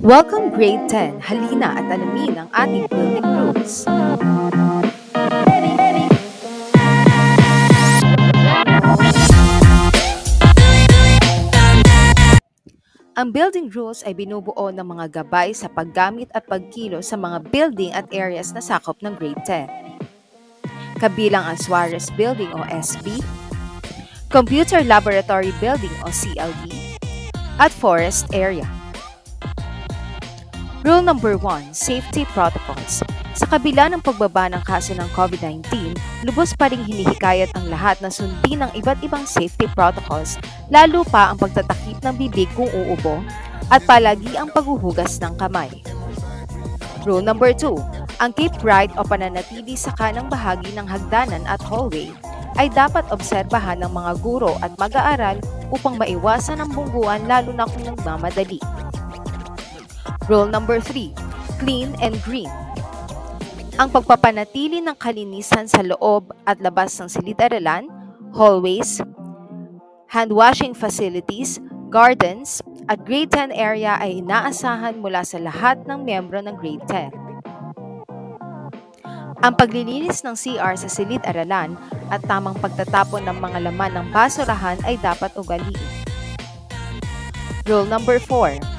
Welcome Grade 10. Halina at alamin ang ating building rules. Ang building rules ay binubuo ng mga gabay sa paggamit at pagkilos sa mga building at areas na sakop ng Grade 10. Kabilang ang Suarez Building o SB, Computer Laboratory Building o CLB, at Forest Area. Rule number 1, Safety Protocols. Sa kabila ng pagbaba ng kaso ng COVID-19, lubos pa ring hinihikayat ang lahat na sundin ng iba't ibang safety protocols, lalo pa ang pagtatakip ng bibig kung uubo at palagi ang paghuhugas ng kamay. Rule number 2, ang keep right o pananatili sa kanang bahagi ng hagdanan at hallway ay dapat obserbahan ng mga guro at mag-aaral upang maiwasan ang bungguan lalo na kung nagmamadali. Rule number 3, clean and green. Ang pagpapanatili ng kalinisan sa loob at labas ng silid-aralan, hallways, hand-washing facilities, gardens, at Grade 10 area ay inaasahan mula sa lahat ng miyembro ng Grade 10. Ang paglilinis ng CR sa silid-aralan at tamang pagtatapon ng mga laman ng basurahan ay dapat ugaliin. Rule number 4,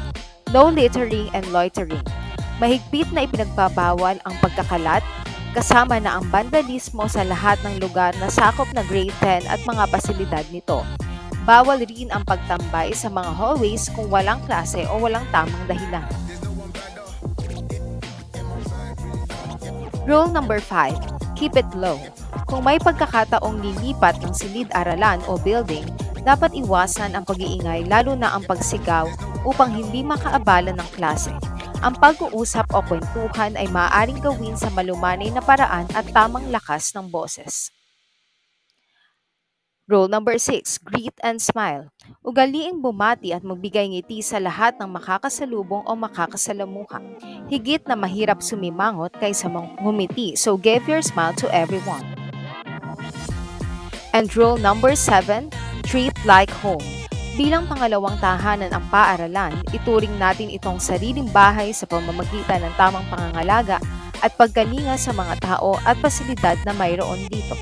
no littering and loitering. Mahigpit na ipinagbabawal ang pagkakalat, kasama na ang vandalismo sa lahat ng lugar na sakop na Grade 10 at mga pasilidad nito. Bawal rin ang pagtambay sa mga hallways kung walang klase o walang tamang dahilan. Rule number 5, keep it low. Kung may pagkakataong lilipat ng silid-aralan o building, dapat iwasan ang pag-iingay lalo na ang pagsigaw upang hindi makaabala ng klase. Ang pag-uusap o kwentuhan ay maaaring gawin sa malumanay na paraan at tamang lakas ng boses. Rule number 6, greet and smile. Ugaliing bumati at magbigay ngiti sa lahat ng makakasalubong o makakasalamuha. Higit na mahirap sumimangot kaysa humiti, so give your smile to everyone. And rule number 7, treat like home. Bilang pangalawang tahanan ang paaralan, ituring natin itong sariling bahay sa pamamagitan ng tamang pangangalaga at pagkalinga sa mga tao at pasilidad na mayroon dito.